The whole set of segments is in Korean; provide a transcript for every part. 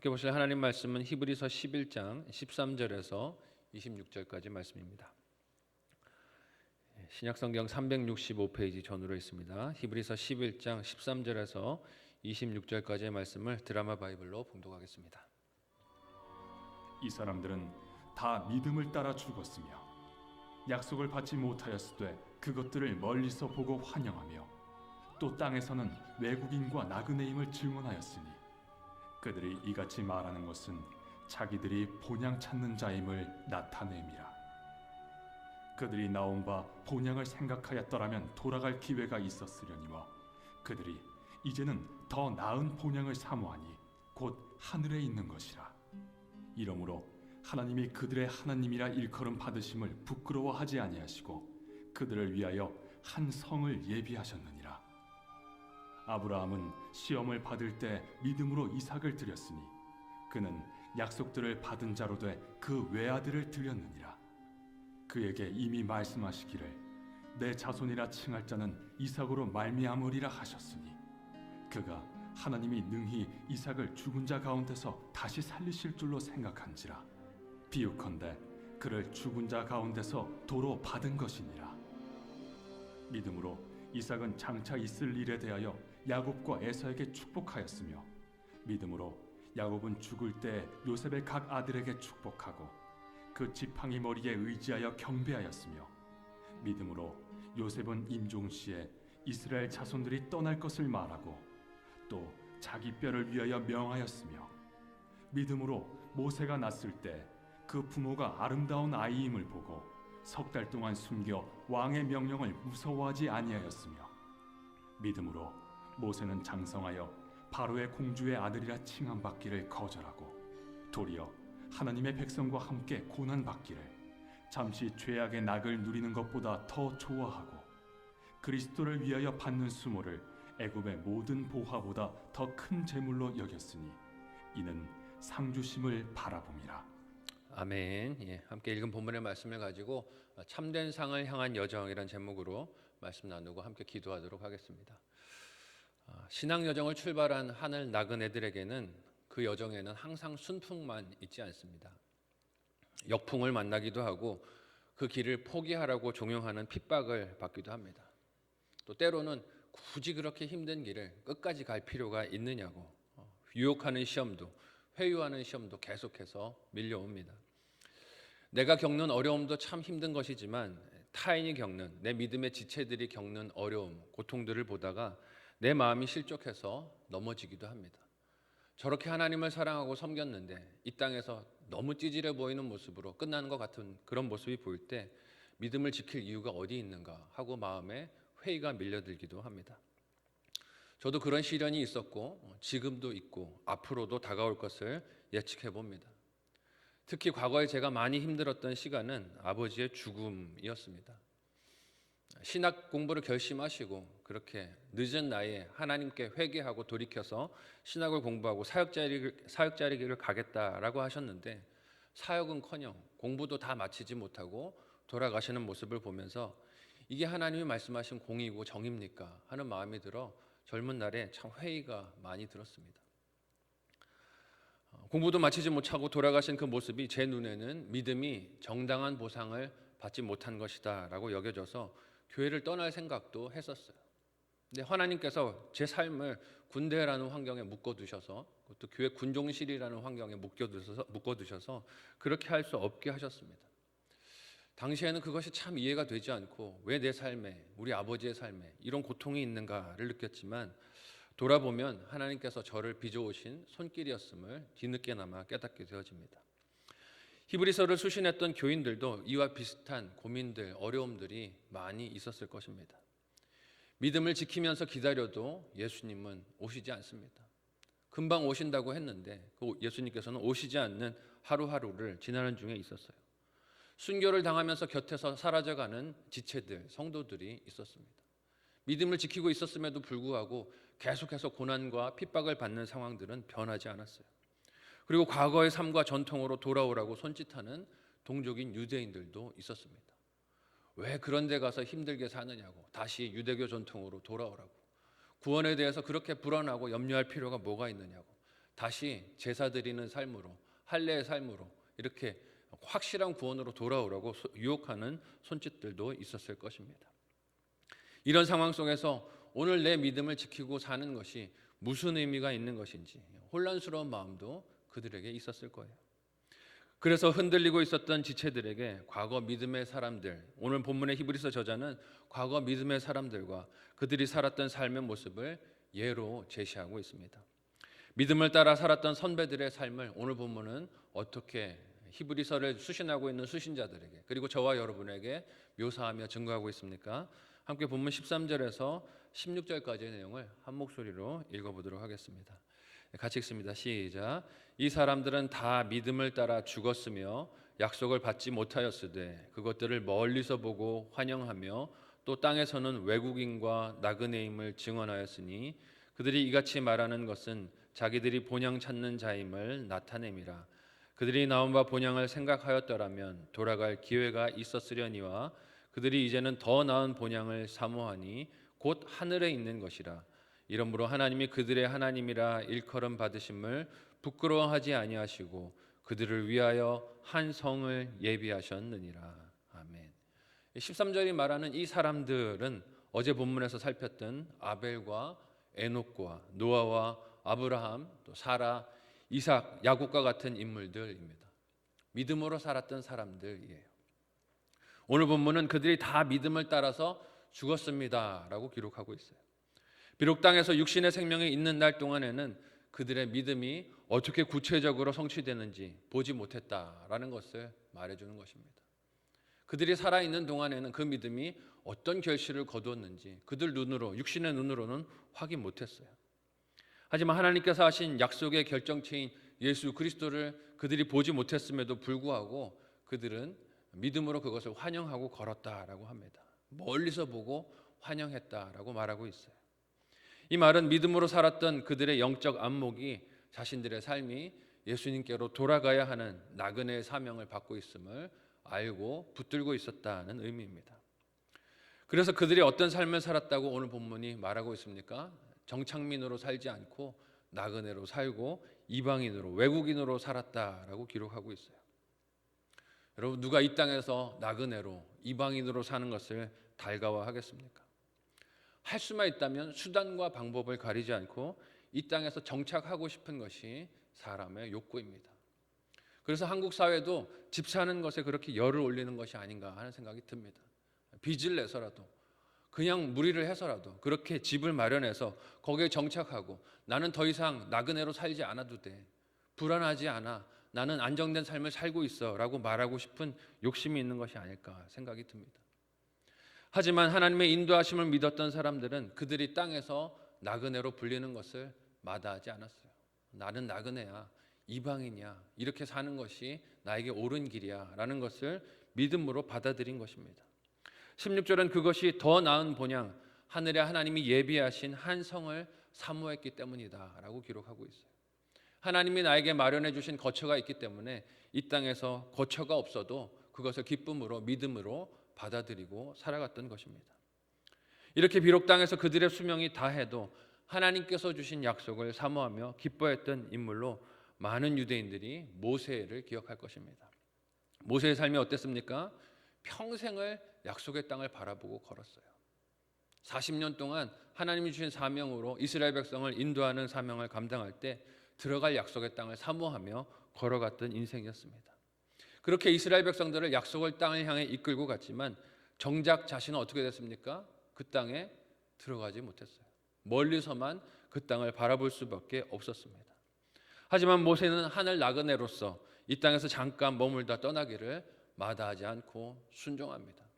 함께 보실 하나님 말씀은 히브리서 11장 13절에서 26절까지 말씀입니다. 신약성경 365페이지 전후로 있습니다. 히브리서 11장 13절에서 26절까지의 말씀을 드라마 바이블로 봉독하겠습니다. 이 사람들은 다 믿음을 따라 죽었으며 약속을 받지 못하였으되 그것들을 멀리서 보고 환영하며 또 땅에서는 외국인과 나그네임을 증언하였으니 그들이 이같이 말하는 것은 자기들이 본향 찾는 자임을 나타냄이라. 그들이 나온 바 본향을 생각하였더라면 돌아갈 기회가 있었으려니와 그들이 이제는 더 나은 본향을 사모하니 곧 하늘에 있는 것이라. 이러므로 하나님이 그들의 하나님이라 일컬음 받으심을 부끄러워하지 아니하시고 그들을 위하여 한 성을 예비하셨느니라. 아브라함은 시험을 받을 때 믿음으로 이삭을 드렸으니 그는 약속들을 받은 자로 돼 그 외아들을 드렸느니라. 그에게 이미 말씀하시기를 내 자손이라 칭할 자는 이삭으로 말미암으리라 하셨으니 그가 하나님이 능히 이삭을 죽은 자 가운데서 다시 살리실 줄로 생각한지라. 비유컨대 그를 죽은 자 가운데서 도로 받은 것이니라. 믿음으로 이삭은 장차 있을 일에 대하여 야곱과 에서에게 축복하였으며 믿음으로 야곱은 죽을 때 요셉의 각 아들에게 축복하고 그 지팡이 머리에 의지하여 경배하였으며 믿음으로 요셉은 임종시에 이스라엘 자손들이 떠날 것을 말하고 또 자기 뼈를 위하여 명하였으며 믿음으로 모세가 낳았을 때 그 부모가 아름다운 아이임을 보고 석 달 동안 숨겨 왕의 명령을 무서워하지 아니하였으며 믿음으로 모세는 장성하여 바로의 공주의 아들이라 칭함받기를 거절하고 도리어 하나님의 백성과 함께 고난받기를 잠시 죄악의 낙을 누리는 것보다 더 좋아하고 그리스도를 위하여 받는 수모를 애굽의 모든 보화보다 더 큰 재물로 여겼으니 이는 상주심을 바라봄이라. 아멘. 함께 읽은 본문의 말씀을 가지고 참된 상을 향한 여정이라는 제목으로 말씀 나누고 함께 기도하도록 하겠습니다. 신앙 여정을 출발한 하늘 나그네들에게는 그 여정에는 항상 순풍만 있지 않습니다. 역풍을 만나기도 하고 그 길을 포기하라고 종용하는 핍박을 받기도 합니다. 또 때로는 굳이 그렇게 힘든 길을 끝까지 갈 필요가 있느냐고 유혹하는 시험도 회유하는 시험도 계속해서 밀려옵니다. 내가 겪는 어려움도 참 힘든 것이지만 타인이 겪는 내 믿음의 지체들이 겪는 어려움, 고통들을 보다가 내 마음이 실족해서 넘어지기도 합니다. 저렇게 하나님을 사랑하고 섬겼는데 이 땅에서 너무 찌질해 보이는 모습으로 끝나는 것 같은 그런 모습이 보일 때 믿음을 지킬 이유가 어디 있는가 하고 마음에 회의가 밀려들기도 합니다. 저도 그런 시련이 있었고 지금도 있고 앞으로도 다가올 것을 예측해 봅니다. 특히 과거에 제가 많이 힘들었던 시간은 아버지의 죽음이었습니다. 신학 공부를 결심하시고 그렇게 늦은 나이에 하나님께 회개하고 돌이켜서 신학을 공부하고 사역자리기를 가겠다라고 하셨는데 사역은커녕 공부도 다 마치지 못하고 돌아가시는 모습을 보면서 이게 하나님이 말씀하신 공의고 정입니까 하는 마음이 들어 젊은 날에 참 회의가 많이 들었습니다. 공부도 마치지 못하고 돌아가신 그 모습이 제 눈에는 믿음이 정당한 보상을 받지 못한 것이다 라고 여겨져서 교회를 떠날 생각도 했었어요. 근데 하나님께서 제 삶을 군대라는 환경에 묶어두셔서 또 교회 군종실이라는 환경에 묶어두셔서 그렇게 할 수 없게 하셨습니다. 당시에는 그것이 참 이해가 되지 않고 왜 내 삶에 우리 아버지의 삶에 이런 고통이 있는가를 느꼈지만 돌아보면 하나님께서 저를 빚어오신 손길이었음을 뒤늦게나마 깨닫게 되어집니다. 히브리서를 수신했던 교인들도 이와 비슷한 고민들, 어려움들이 많이 있었을 것입니다. 믿음을 지키면서 기다려도 예수님은 오시지 않습니다. 금방 오신다고 했는데 그 예수님께서는 오시지 않는 하루하루를 지나는 중에 있었어요. 순교를 당하면서 곁에서 사라져가는 지체들, 성도들이 있었습니다. 믿음을 지키고 있었음에도 불구하고 계속해서 고난과 핍박을 받는 상황들은 변하지 않았어요. 그리고 과거의 삶과 전통으로 돌아오라고 손짓하는 동족인 유대인들도 있었습니다. 왜 그런 데 가서 힘들게 사느냐고 다시 유대교 전통으로 돌아오라고 구원에 대해서 그렇게 불안하고 염려할 필요가 뭐가 있느냐고 다시 제사 드리는 삶으로, 할례의 삶으로 이렇게 확실한 구원으로 돌아오라고 유혹하는 손짓들도 있었을 것입니다. 이런 상황 속에서 오늘 내 믿음을 지키고 사는 것이 무슨 의미가 있는 것인지 혼란스러운 마음도 그들에게 있었을 거예요. 그래서 흔들리고 있었던 지체들에게 과거 믿음의 사람들, 오늘 본문의 히브리서 저자는 과거 믿음의 사람들과 그들이 살았던 삶의 모습을 예로 제시하고 있습니다. 믿음을 따라 살았던 선배들의 삶을 오늘 본문은 어떻게 히브리서를 수신하고 있는 수신자들에게, 그리고 저와 여러분에게 묘사하며 증거하고 있습니까? 함께 본문 13절에서 16절까지의 내용을 한 목소리로 읽어보도록 하겠습니다. 같이 읽습니다. 시작. 이 사람들은 다 믿음을 따라 죽었으며 약속을 받지 못하였으되 그것들을 멀리서 보고 환영하며 또 땅에서는 외국인과 나그네임을 증언하였으니 그들이 이같이 말하는 것은 자기들이 본향 찾는 자임을 나타냄이라. 그들이 나온 바 본향을 생각하였더라면 돌아갈 기회가 있었으려니와 그들이 이제는 더 나은 본향을 사모하니 곧 하늘에 있는 것이라. 이러므로 하나님이 그들의 하나님이라 일컬음 받으심을 부끄러워하지 아니하시고 그들을 위하여 한 성을 예비하셨느니라. 아멘. 13절이 말하는 이 사람들은 어제 본문에서 살폈던 아벨과 에녹과 노아와 아브라함, 또 사라, 이삭, 야곱과 같은 인물들입니다. 믿음으로 살았던 사람들이에요. 오늘 본문은 그들이 다 믿음을 따라서 죽었습니다라고 기록하고 있어요. 비록 땅에서 육신의 생명이 있는 날 동안에는 그들의 믿음이 어떻게 구체적으로 성취되는지 보지 못했다라는 것을 말해주는 것입니다. 그들이 살아있는 동안에는 그 믿음이 어떤 결실을 거두었는지 그들 눈으로, 육신의 눈으로는 확인 못했어요. 하지만 하나님께서 하신 약속의 결정체인 예수 그리스도를 그들이 보지 못했음에도 불구하고 그들은 믿음으로 그것을 환영하고 걸었다라고 합니다. 멀리서 보고 환영했다라고 말하고 있어요. 이 말은 믿음으로 살았던 그들의 영적 안목이 자신들의 삶이 예수님께로 돌아가야 하는 나그네의 사명을 받고 있음을 알고 붙들고 있었다는 의미입니다. 그래서 그들이 어떤 삶을 살았다고 오늘 본문이 말하고 있습니까? 정착민으로 살지 않고 나그네로 살고 이방인으로, 외국인으로 살았다라고 기록하고 있어요. 여러분, 누가 이 땅에서 나그네로, 이방인으로 사는 것을 달가워하겠습니까? 할 수만 있다면 수단과 방법을 가리지 않고 이 땅에서 정착하고 싶은 것이 사람의 욕구입니다. 그래서 한국 사회도 집 사는 것에 그렇게 열을 올리는 것이 아닌가 하는 생각이 듭니다. 빚을 내서라도, 그냥 무리를 해서라도 그렇게 집을 마련해서 거기에 정착하고 나는 더 이상 나그네로 살지 않아도 돼, 불안하지 않아, 나는 안정된 삶을 살고 있어 라고 말하고 싶은 욕심이 있는 것이 아닐까 생각이 듭니다. 하지만 하나님의 인도하심을 믿었던 사람들은 그들이 땅에서 나그네로 불리는 것을 마다하지 않았어요. 나는 나그네야, 이방인이야, 이렇게 사는 것이 나에게 옳은 길이야 라는 것을 믿음으로 받아들인 것입니다. 16절은 그것이 더 나은 본향, 하늘에 하나님이 예비하신 한 성을 사모했기 때문이다 라고 기록하고 있어요. 하나님이 나에게 마련해 주신 거처가 있기 때문에 이 땅에서 거처가 없어도 그것을 기쁨으로, 믿음으로 받아들이고 살아갔던 것입니다. 이렇게 비록 땅에서 그들의 수명이 다해도 하나님께서 주신 약속을 사모하며 기뻐했던 인물로 많은 유대인들이 모세를 기억할 것입니다. 모세의 삶이 어땠습니까? 평생을 약속의 땅을 바라보고 걸었어요. 40년 동안 하나님이 주신 사명으로 이스라엘 백성을 인도하는 사명을 감당할 때 들어갈 약속의 땅을 사모하며 걸어갔던 인생이었습니다. 그렇게 이스라엘 백성들을 약속의 땅을 향해 이끌고 갔지만 정작 자신은 어떻게 됐습니까? 그 땅에 들어가지 못했어요. 멀리서만 그 땅을 바라볼 수밖에 없었습니다. 하지만 모세는 하늘 나그네로서 이 땅에서 잠깐 머물다 떠나기를 마다하지 않고 순종합니다.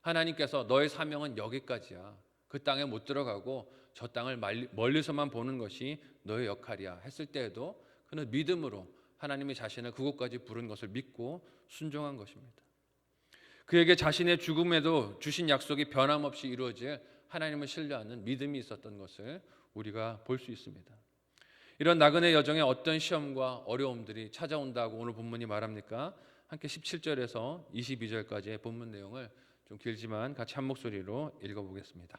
하나님께서 너의 사명은 여기까지야, 그 땅에 못 들어가고 저 땅을 멀리서만 보는 것이 너의 역할이야 했을 때에도 그는 믿음으로 하나님이 자신을 그곳까지 부른 것을 믿고 순종한 것입니다. 그에게 자신의 죽음에도 주신 약속이 변함없이 이루어질 하나님을 신뢰하는 믿음이 있었던 것을 우리가 볼 수 있습니다. 이런 나그네 여정에 어떤 시험과 어려움들이 찾아온다고 오늘 본문이 말합니까? 함께 17절에서 22절까지의 본문 내용을 좀 길지만 같이 한 목소리로 읽어보겠습니다.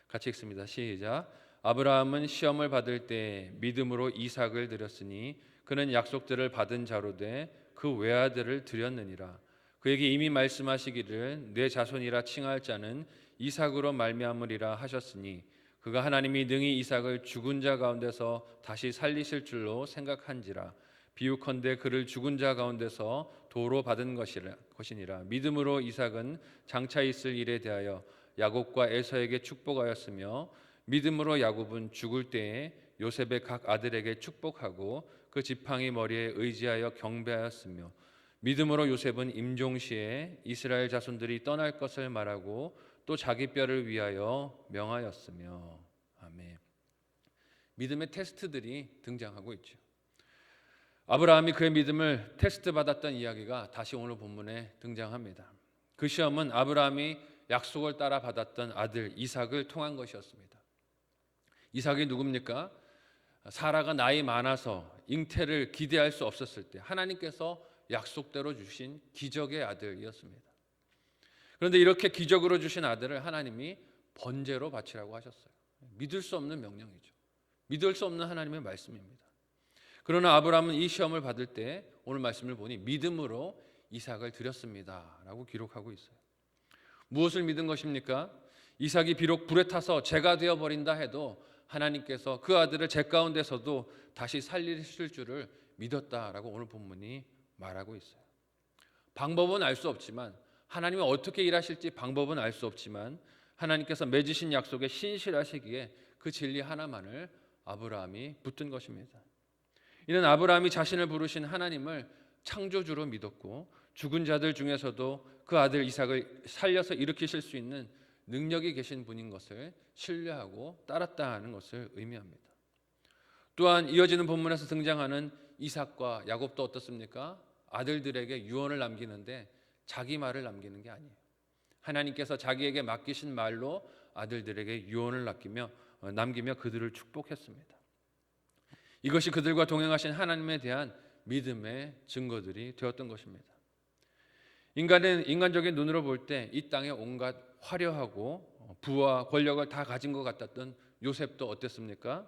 같이 읽습니다. 시작. 아브라함은 시험을 받을 때 믿음으로 이삭을 드렸으니 그는 약속들을 받은 자로 돼 그 외아들을 드렸느니라. 그에게 이미 말씀하시기를 내 자손이라 칭할 자는 이삭으로 말미암으리라 하셨으니 그가 하나님이 능히 이삭을 죽은 자 가운데서 다시 살리실 줄로 생각한지라. 비유컨대 그를 죽은 자 가운데서 도로 받은 것이니라. 믿음으로 이삭은 장차 있을 일에 대하여 야곱과 에서에게 축복하였으며 믿음으로 야곱은 죽을 때에 요셉의 각 아들에게 축복하고 그 지팡이 머리에 의지하여 경배하였으며 믿음으로 요셉은 임종시에 이스라엘 자손들이 떠날 것을 말하고 또 자기 뼈를 위하여 명하였으며. 아멘. 믿음의 테스트들이 등장하고 있죠. 아브라함이 그의 믿음을 테스트 받았던 이야기가 다시 오늘 본문에 등장합니다. 그 시험은 아브라함이 약속을 따라 받았던 아들 이삭을 통한 것이었습니다. 이삭이 누굽니까? 사라가 나이 많아서 잉태를 기대할 수 없었을 때 하나님께서 약속대로 주신 기적의 아들이었습니다. 그런데 이렇게 기적으로 주신 아들을 하나님이 번제로 바치라고 하셨어요. 믿을 수 없는 명령이죠. 믿을 수 없는 하나님의 말씀입니다. 그러나 아브라함은 이 시험을 받을 때 오늘 말씀을 보니 믿음으로 이삭을 드렸습니다 라고 기록하고 있어요. 무엇을 믿은 것입니까? 이삭이 비록 불에 타서 재가 되어버린다 해도 하나님께서 그 아들을 재 가운데서도 다시 살리실 줄을 믿었다라고 오늘 본문이 말하고 있어요. 방법은 알 수 없지만, 하나님이 어떻게 일하실지 방법은 알 수 없지만 하나님께서 맺으신 약속에 신실하시기에 그 진리 하나만을 아브라함이 붙든 것입니다. 이는 아브라함이 자신을 부르신 하나님을 창조주로 믿었고 죽은 자들 중에서도 그 아들 이삭을 살려서 일으키실 수 있는 능력이 계신 분인 것을 신뢰하고 따랐다는 것을 의미합니다. 또한 이어지는 본문에서 등장하는 이삭과 야곱도 어떻습니까? 아들들에게 유언을 남기는데 자기 말을 남기는 게 아니에요. 하나님께서 자기에게 맡기신 말로 아들들에게 유언을 남기며 그들을 축복했습니다. 이것이 그들과 동행하신 하나님에 대한 믿음의 증거들이 되었던 것입니다. 인간은 인간적인 눈으로 볼 때 이 땅에 온갖 화려하고 부와 권력을 다 가진 것 같았던 요셉도 어땠습니까?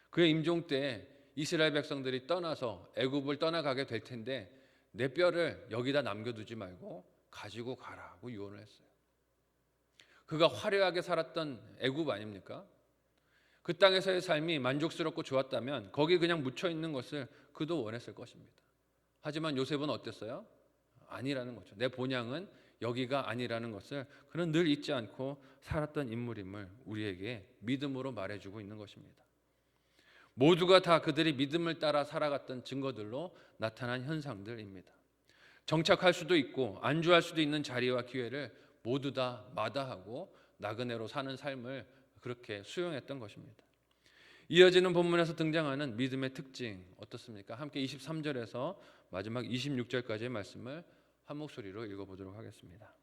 그의 임종 때 이스라엘 백성들이 떠나서 애굽을 떠나가게 될 텐데 내 뼈를 여기다 남겨두지 말고 가지고 가라고 유언을 했어요. 그가 화려하게 살았던 애굽 아닙니까? 그 땅에서의 삶이 만족스럽고 좋았다면 거기 그냥 묻혀 있는 것을 그도 원했을 것입니다. 하지만 요셉은 어땠어요? 아니라는 거죠. 내 본향은 여기가 아니라는 것을 그는 늘 잊지 않고 살았던 인물임을 우리에게 믿음으로 말해주고 있는 것입니다. 모두가 다 그들이 믿음을 따라 살아갔던 증거들로 나타난 현상들입니다. 정착할 수도 있고 안주할 수도 있는 자리와 기회를 모두 다 마다하고 나그네로 사는 삶을 그렇게 수용했던 것입니다. 이어지는 본문에서 등장하는 믿음의 특징 어떻습니까? 함께 23절에서 마지막 26절까지의 말씀을 한 목소리로 읽어보도록 하겠습니다.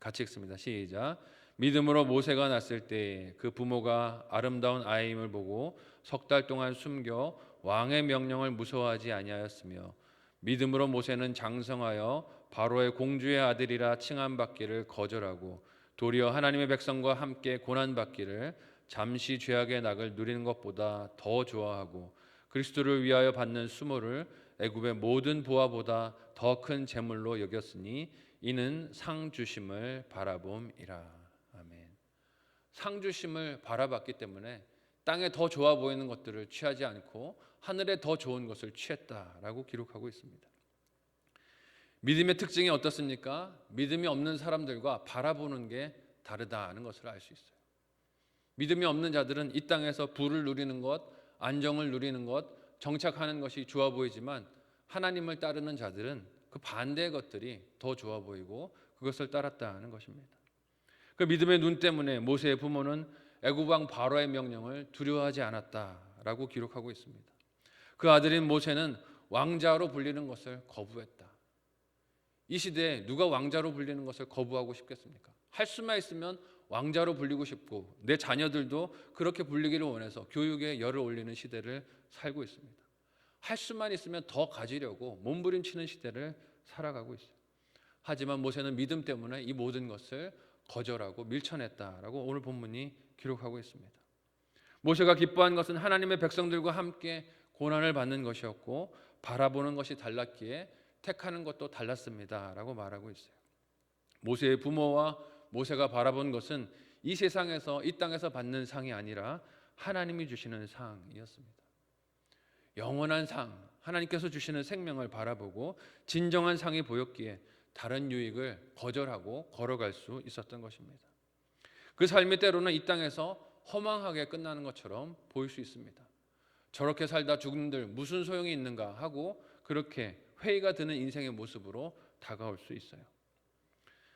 같이 읽습니다. 시작. 믿음으로 모세가 났을 때 그 부모가 아름다운 아이임을 보고 석 달 동안 숨겨 왕의 명령을 무서워하지 아니하였으며 믿음으로 모세는 장성하여 바로의 공주의 아들이라 칭함받기를 거절하고 도리어 하나님의 백성과 함께 고난받기를 잠시 죄악의 낙을 누리는 것보다 더 좋아하고 그리스도를 위하여 받는 수모를 애굽의 모든 보화보다 더 큰 재물로 여겼으니 이는 상 주심을 바라봄이라. 아멘. 상 주심을 바라봤기 때문에 땅에 더 좋아 보이는 것들을 취하지 않고 하늘에 더 좋은 것을 취했다라고 기록하고 있습니다. 믿음의 특징이 어떻습니까? 믿음이 없는 사람들과 바라보는 게 다르다는 것을 알 수 있어요. 믿음이 없는 자들은 이 땅에서 부를 누리는 것, 안정을 누리는 것, 정착하는 것이 좋아 보이지만 하나님을 따르는 자들은 그 반대의 것들이 더 좋아 보이고 그것을 따랐다는 것입니다. 그 믿음의 눈 때문에 모세의 부모는 애굽 왕 바로의 명령을 두려워하지 않았다라고 기록하고 있습니다. 그 아들인 모세는 왕자로 불리는 것을 거부했다. 이 시대에 누가 왕자로 불리는 것을 거부하고 싶겠습니까? 할 수만 있으면 왕자로 불리고 싶고 내 자녀들도 그렇게 불리기를 원해서 교육에 열을 올리는 시대를 살고 있습니다. 할 수만 있으면 더 가지려고 몸부림치는 시대를 살아가고 있어요. 하지만 모세는 믿음 때문에 이 모든 것을 거절하고 밀쳐냈다라고 오늘 본문이 기록하고 있습니다. 모세가 기뻐한 것은 하나님의 백성들과 함께 고난을 받는 것이었고 바라보는 것이 달랐기에 택하는 것도 달랐습니다라고 말하고 있어요. 모세의 부모와 모세가 바라본 것은 이 세상에서, 이 땅에서 받는 상이 아니라 하나님이 주시는 상이었습니다. 영원한 상, 하나님께서 주시는 생명을 바라보고 진정한 상이 보였기에 다른 유익을 거절하고 걸어갈 수 있었던 것입니다. 그 삶이 때로는 이 땅에서 허망하게 끝나는 것처럼 보일 수 있습니다. 저렇게 살다 죽은들 무슨 소용이 있는가 하고 그렇게 회의가 드는 인생의 모습으로 다가올 수 있어요.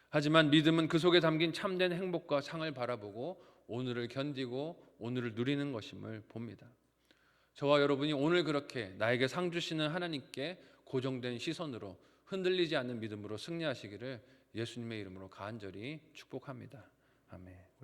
하지만 믿음은 그 속에 담긴 참된 행복과 상을 바라보고 오늘을 견디고 오늘을 누리는 것임을 봅니다. 저와 여러분이 오늘 그렇게 나에게 상 주시는 하나님께 고정된 시선으로 흔들리지 않는 믿음으로 승리하시기를 예수님의 이름으로 간절히 축복합니다. 아멘.